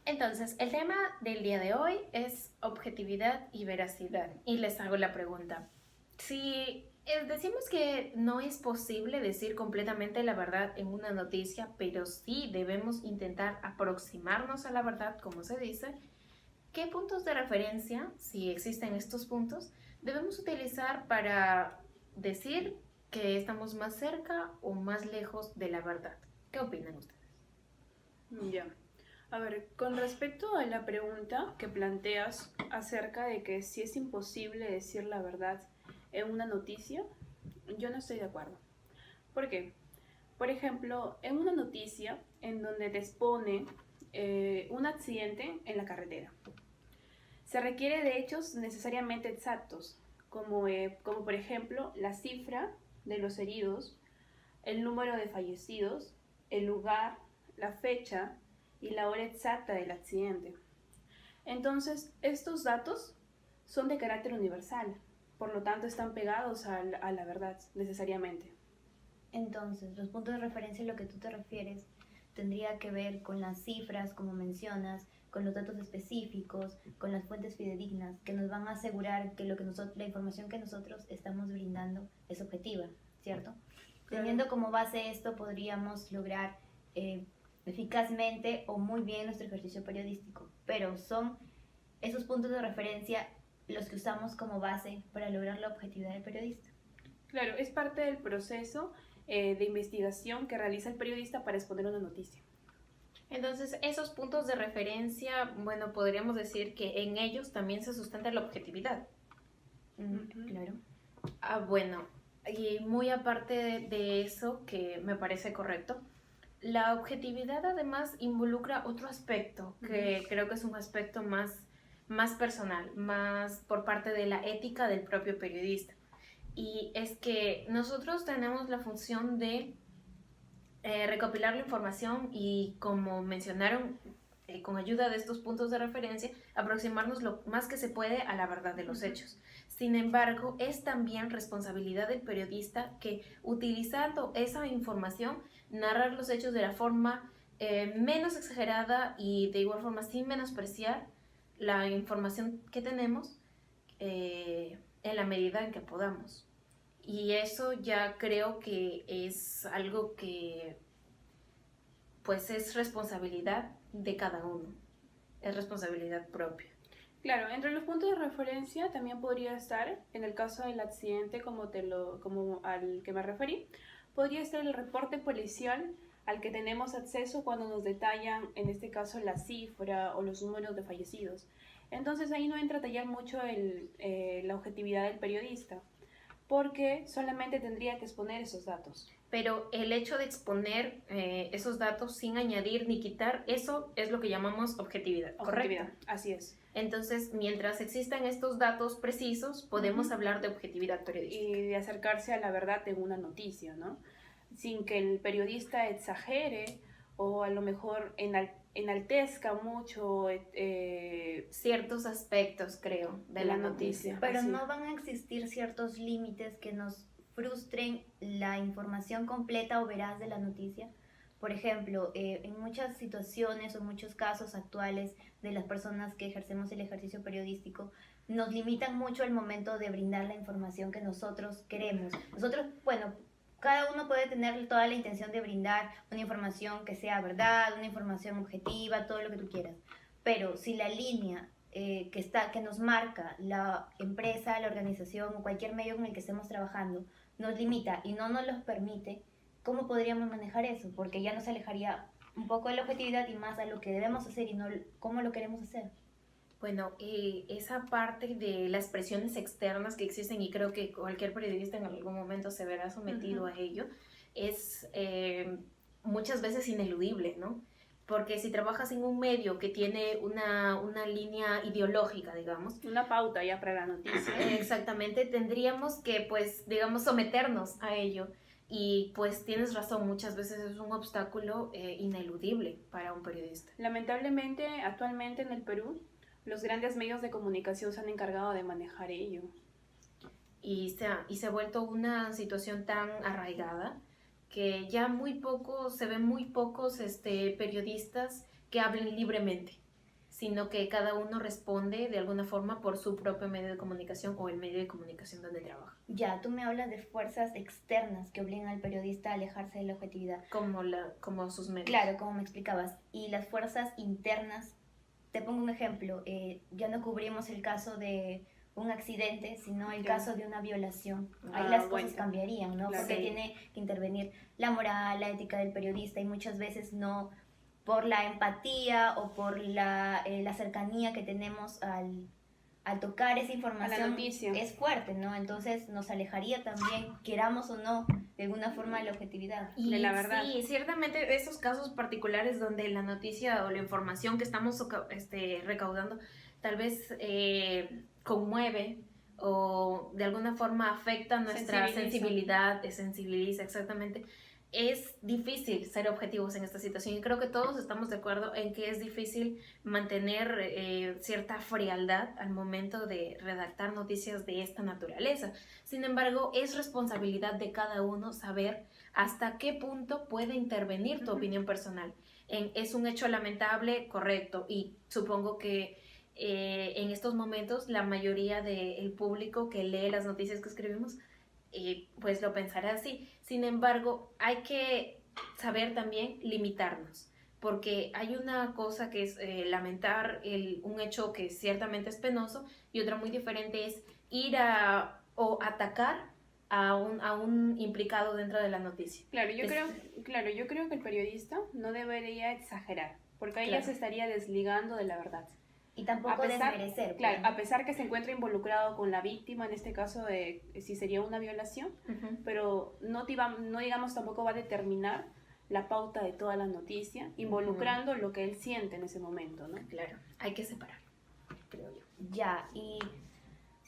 Entonces, el tema del día de hoy es objetividad y veracidad. Y les hago la pregunta. Si decimos que no es posible decir completamente la verdad en una noticia, pero sí debemos intentar aproximarnos a la verdad, como se dice, ¿qué puntos de referencia, si existen estos puntos, debemos utilizar para decir que estamos más cerca o más lejos de la verdad? ¿Qué opinan ustedes? Ya. A ver, con respecto a la pregunta que planteas acerca de que si es imposible decir la verdad en una noticia, yo no estoy de acuerdo. ¿Por qué? Por ejemplo, en una noticia en donde te expone un accidente en la carretera, se requiere de hechos necesariamente exactos, como por ejemplo la cifra de los heridos, el número de fallecidos, el lugar, la fecha y la hora exacta del accidente. Entonces, estos datos son de carácter universal, por lo tanto están pegados a la verdad necesariamente. Entonces, los puntos de referencia a lo que tú te refieres tendría que ver con las cifras, como mencionas, con los datos específicos, con las fuentes fidedignas, que nos van a asegurar que la información que nosotros estamos brindando es objetiva, ¿cierto? Claro. Teniendo como base esto, podríamos lograr eficazmente o muy bien nuestro ejercicio periodístico, pero son esos puntos de referencia los que usamos como base para lograr la objetividad del periodista. Claro, es parte del proceso de investigación que realiza el periodista para exponer una noticia. Entonces, esos puntos de referencia, bueno, podríamos decir que en ellos también se sustenta la objetividad. Claro. Bueno, y muy aparte de eso, que me parece correcto, la objetividad además involucra otro aspecto, que creo que es un aspecto más personal, más por parte de la ética del propio periodista. Y es que nosotros tenemos la función de recopilar la información y, como mencionaron, con ayuda de estos puntos de referencia, aproximarnos lo más que se puede a la verdad de los hechos. Sin embargo, es también responsabilidad del periodista que, utilizando esa información, narrar los hechos de la forma menos exagerada y de igual forma sin menospreciar la información que tenemos en la medida en que podamos. Y eso ya creo que es algo que pues es responsabilidad de cada uno, es responsabilidad propia. Claro, entre los puntos de referencia también podría estar, en el caso del accidente como al que me referí, podría estar el reporte policial al que tenemos acceso cuando nos detallan, en este caso, la cifra o los números de fallecidos. Entonces ahí no entra a tallar mucho la objetividad del periodista, porque solamente tendría que exponer esos datos. Pero el hecho de exponer esos datos sin añadir ni quitar, eso es lo que llamamos objetividad, Objetividad, ¿correcto? así es. Entonces, mientras existan estos datos precisos, podemos hablar de objetividad periodística. Y de acercarse a la verdad en una noticia, ¿no? Sin que el periodista exagere o a lo mejor enaltezca mucho ciertos aspectos, creo, de la noticia. Pero Así. no van a existir ciertos límites que nos frustren la información completa o veraz de la noticia. Por ejemplo, en muchas situaciones o muchos casos actuales de las personas que ejercemos el ejercicio periodístico, nos limitan mucho el momento de brindar la información que nosotros queremos. Nosotros, bueno, cada uno puede tener toda la intención de brindar una información que sea verdad, una información objetiva, todo lo que tú quieras. Pero si la línea que nos marca la empresa, la organización o cualquier medio con el que estemos trabajando nos limita y no nos los permite, ¿cómo podríamos manejar eso? Porque ya nos alejaría un poco de la objetividad y más a lo que debemos hacer y no cómo lo queremos hacer. Bueno, esa parte de las presiones externas que existen, y creo que cualquier periodista en algún momento se verá sometido a ello, es muchas veces ineludible, ¿no? Porque si trabajas en un medio que tiene una línea ideológica, digamos, una pauta ya para la noticia. Exactamente, tendríamos que, pues, digamos, someternos a ello. Y pues tienes razón, muchas veces es un obstáculo ineludible para un periodista. Lamentablemente, actualmente en el Perú, los grandes medios de comunicación se han encargado de manejar ello. Y se ha vuelto una situación tan arraigada que ya se ven muy pocos periodistas que hablen libremente. sino que cada uno responde de alguna forma por su propio medio de comunicación o el medio de comunicación donde trabaja. Ya, tú me hablas de fuerzas externas que obligan al periodista a alejarse de la objetividad. Como sus medios. Claro, como me explicabas. Y las fuerzas internas, te pongo un ejemplo, ya no cubrimos el caso de un accidente, sino el caso de una violación. Ahí las cosas cambiarían, ¿no? Claro. Porque tiene que intervenir la moral, la ética del periodista, y muchas veces no por la empatía o por la cercanía que tenemos al tocar esa información, la noticia. Es fuerte, ¿no? Entonces nos alejaría también, queramos o no, de alguna forma de la objetividad. Y de la verdad. Sí, ciertamente esos casos particulares donde la noticia o la información que estamos recaudando tal vez conmueve o de alguna forma afecta nuestra sensibiliza exactamente. Es difícil ser objetivos en esta situación y creo que todos estamos de acuerdo en que es difícil mantener cierta frialdad al momento de redactar noticias de esta naturaleza. Sin embargo, es responsabilidad de cada uno saber hasta qué punto puede intervenir tu opinión personal. Es un hecho lamentable, correcto, y supongo que en estos momentos la mayoría del público que lee las noticias que escribimos pues lo pensará así. Sin embargo, hay que saber también limitarnos, porque hay una cosa que es lamentar un hecho que ciertamente es penoso, y otra muy diferente es ir o atacar a un implicado dentro de la noticia. Claro, yo creo que el periodista no debería exagerar, porque ahí ya se estaría desligando de la verdad. Y tampoco desmerecer. Claro, a pesar que se encuentra involucrado con la víctima, en este caso de si sería una violación, pero no digamos tampoco va a determinar la pauta de toda la noticia, involucrando lo que él siente en ese momento, ¿no? Claro, hay que separar, creo yo. Ya, y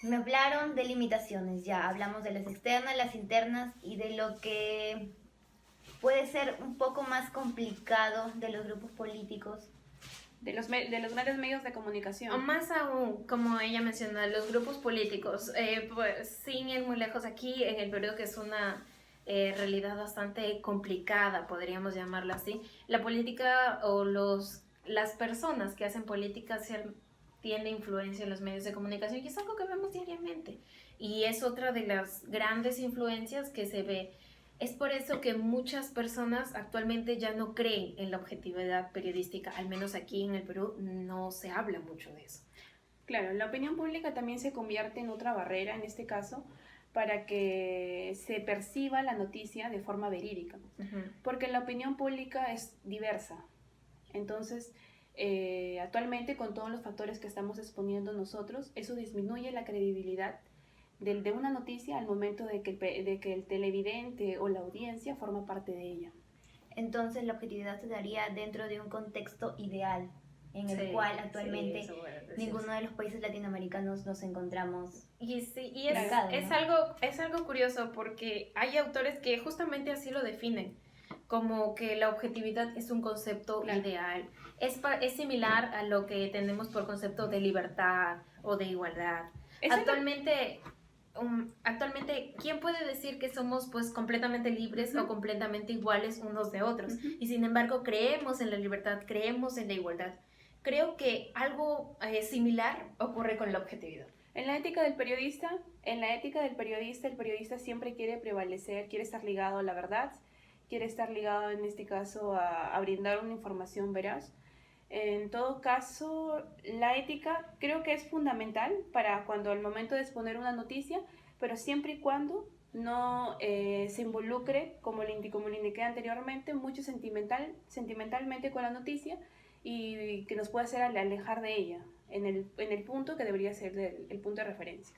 me hablaron de limitaciones, ya hablamos de las externas, las internas y de lo que puede ser un poco más complicado de los grupos políticos. De los grandes medios de comunicación. O más aún, como ella mencionó, los grupos políticos, pues sin ir muy lejos aquí en el Perú, que es una realidad bastante complicada, podríamos llamarlo así. La política o las personas que hacen política tienen influencia en los medios de comunicación, y es algo que vemos diariamente. Y es otra de las grandes influencias que se ve. Es por eso que muchas personas actualmente ya no creen en la objetividad periodística, al menos aquí en el Perú no se habla mucho de eso. Claro, la opinión pública también se convierte en otra barrera, en este caso, para que se perciba la noticia de forma verídica, porque la opinión pública es diversa. Entonces, actualmente con todos los factores que estamos exponiendo nosotros, eso disminuye la credibilidad de una noticia al momento de que el televidente o la audiencia forma parte de ella. Entonces la objetividad se daría dentro de un contexto ideal en el cual actualmente ninguno de los países latinoamericanos nos encontramos. Y es algo curioso, porque hay autores que justamente así lo definen, como que la objetividad es un concepto ideal. Es similar a lo que tenemos por concepto de libertad o de igualdad. Actualmente, ¿quién puede decir que somos pues completamente libres o completamente iguales unos de otros? Y sin embargo, creemos en la libertad, creemos en la igualdad. Creo que algo similar ocurre con la objetividad. En la ética del periodista, el periodista siempre quiere prevalecer, quiere estar ligado a la verdad, quiere estar ligado en este caso a brindar una información veraz. En todo caso, la ética creo que es fundamental para cuando al momento de exponer una noticia, pero siempre y cuando no se involucre, como le indiqué anteriormente, mucho sentimentalmente con la noticia, y que nos pueda hacer alejar de ella en el punto que debería ser el punto de referencia.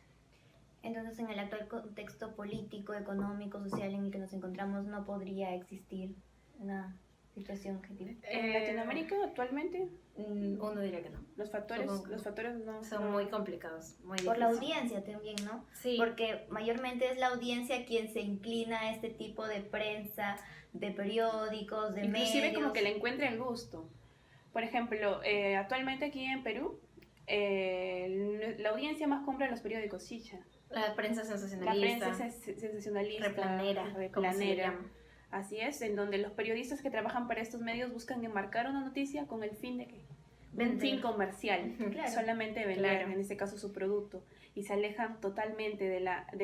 Entonces, en el actual contexto político, económico, social en el que nos encontramos, no podría existir una situación objetiva. ¿En Latinoamérica actualmente? Uno diría que no. Los factores no son muy complicados, muy difíciles. Por la audiencia también, ¿no? Sí. Porque mayormente es la audiencia quien se inclina a este tipo de prensa, de periódicos, de medios. Inclusive como que le encuentre el gusto. Por ejemplo, actualmente aquí en Perú, la audiencia más compra los periódicos chicha. La prensa sensacionalista. La prensa sensacionalista. Replanera. Así es, en donde los periodistas que trabajan para estos medios buscan enmarcar una noticia con el fin de que un fin comercial, Claro. solamente vender, Claro. en este caso su producto, y se alejan totalmente de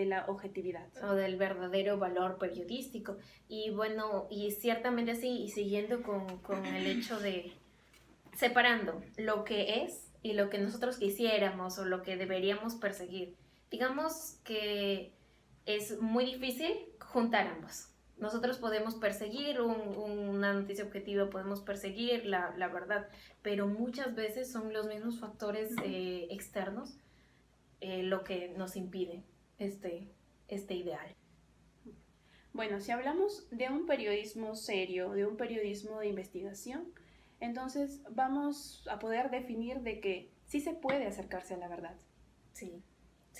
la objetividad. O del verdadero valor periodístico. Y bueno, y ciertamente así, y siguiendo con el hecho de separando lo que es y lo que nosotros quisiéramos o lo que deberíamos perseguir. Digamos que es muy difícil juntar ambos. Nosotros podemos perseguir una noticia objetiva, podemos perseguir la verdad, pero muchas veces son los mismos factores externos lo que nos impide este ideal. Bueno, si hablamos de un periodismo serio, de un periodismo de investigación, entonces vamos a poder definir de que sí se puede acercarse a la verdad. Sí.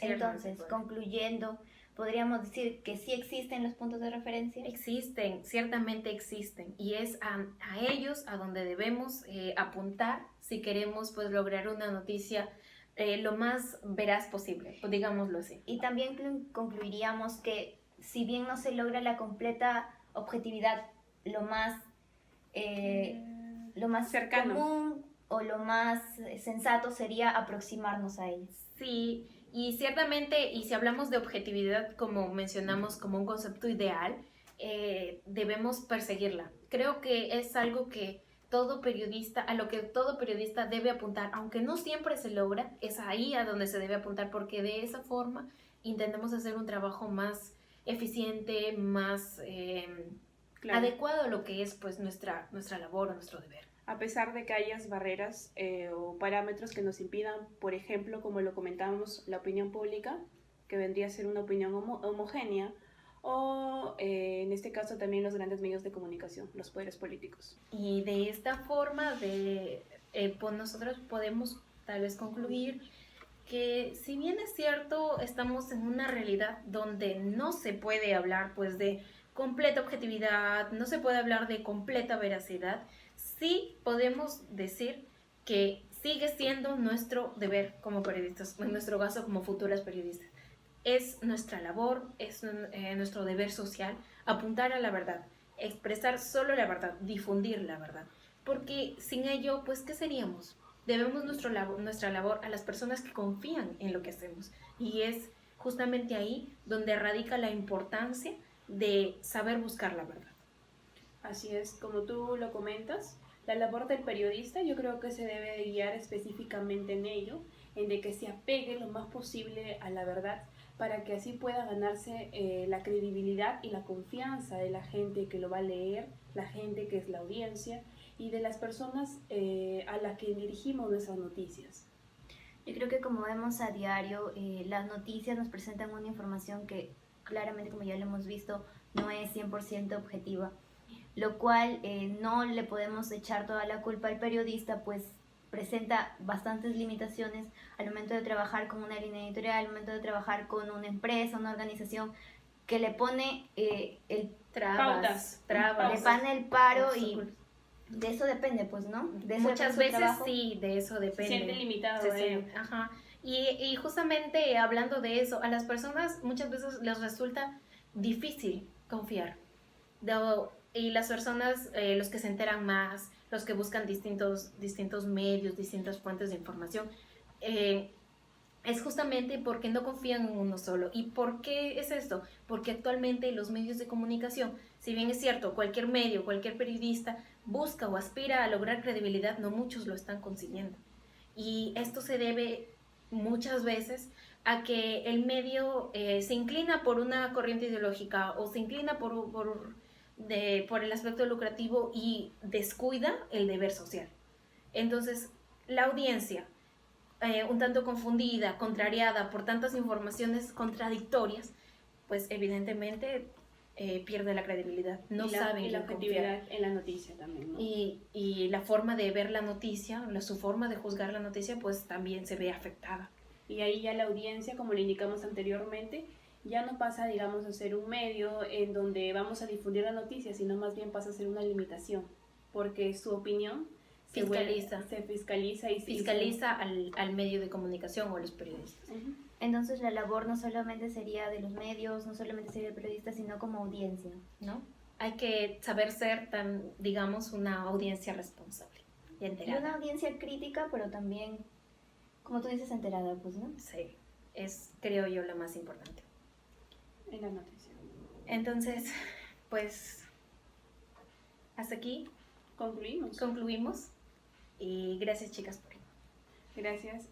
Entonces, concluyendo, podríamos decir que sí existen los puntos de referencia. Existen, ciertamente existen, y es a ellos a donde debemos apuntar si queremos pues lograr una noticia lo más veraz posible, digámoslo así. Y también concluiríamos que si bien no se logra la completa objetividad, lo más Cercano. común o lo más sensato sería aproximarnos a ella. Sí, y ciertamente, y si hablamos de objetividad, como mencionamos, como un concepto ideal, debemos perseguirla. Creo que es algo que a lo que todo periodista debe apuntar, aunque no siempre se logra, es ahí a donde se debe apuntar, porque de esa forma intentamos hacer un trabajo más eficiente, más Claro. adecuado a lo que es pues nuestra labor o nuestro deber. A pesar de que hayas barreras o parámetros que nos impidan, por ejemplo, como lo comentábamos, la opinión pública, que vendría a ser una opinión homogénea, o en este caso también los grandes medios de comunicación, los poderes políticos. Y de esta forma pues nosotros podemos tal vez concluir que si bien es cierto, estamos en una realidad donde no se puede hablar pues de completa objetividad, no se puede hablar de completa veracidad, sí podemos decir que sigue siendo nuestro deber como periodistas, en nuestro caso como futuras periodistas. Es nuestra labor, es nuestro deber social apuntar a la verdad, expresar solo la verdad, difundir la verdad. Porque sin ello, pues, ¿qué seríamos? Debemos nuestra labor a las personas que confían en lo que hacemos. Y es justamente ahí donde radica la importancia de saber buscar la verdad. Así es, como tú lo comentas, la labor del periodista yo creo que se debe de guiar específicamente en ello, en de que se apegue lo más posible a la verdad, para que así pueda ganarse la credibilidad y la confianza de la gente que lo va a leer, la gente que es la audiencia y de las personas a las que dirigimos nuestras noticias. Yo creo que como vemos a diario, las noticias nos presentan una información que claramente, como ya lo hemos visto, no es 100% objetiva, lo cual no le podemos echar toda la culpa al periodista, pues presenta bastantes limitaciones al momento de trabajar con una línea editorial, al momento de trabajar con una empresa, una organización que le pone Trabas. le pone el paro y de eso depende, pues, ¿no? De eso Muchas depende su veces trabajo. sí, de eso depende. Se siente limitado Se a ello. siente, ajá. Y justamente hablando de eso, a las personas muchas veces les resulta difícil confiar. Y las personas, los que se enteran más, los que buscan distintos medios, distintas fuentes de información, es justamente porque no confían en uno solo. ¿Y por qué es esto? Porque actualmente los medios de comunicación, si bien es cierto, cualquier medio, cualquier periodista busca o aspira a lograr credibilidad, no muchos lo están consiguiendo. Y esto se debe muchas veces a que el medio se inclina por una corriente ideológica o se inclina por el aspecto lucrativo y descuida el deber social. Entonces, la audiencia, un tanto confundida, contrariada por tantas informaciones contradictorias, pues evidentemente pierde la credibilidad. No saben y la quién confiar. objetividad en la noticia también, ¿no? Y la forma de ver la noticia, su forma de juzgar la noticia, pues también se ve afectada. Y ahí ya la audiencia, como le indicamos anteriormente, ya no pasa, digamos, a ser un medio en donde vamos a difundir la noticia, sino más bien pasa a ser una limitación, porque su opinión se fiscaliza y fiscaliza al medio de comunicación o a los periodistas. Uh-huh. Entonces la labor no solamente sería de los medios, no solamente sería del periodista, sino como audiencia, ¿no? Hay que saber ser digamos, una audiencia responsable. Y Y enterada. una audiencia crítica, pero también, como tú dices, enterada, pues, ¿no? Sí, es, creo yo, lo más importante. En la noticia. Entonces, pues, hasta aquí Concluimos. concluimos. Y gracias, chicas, por Gracias.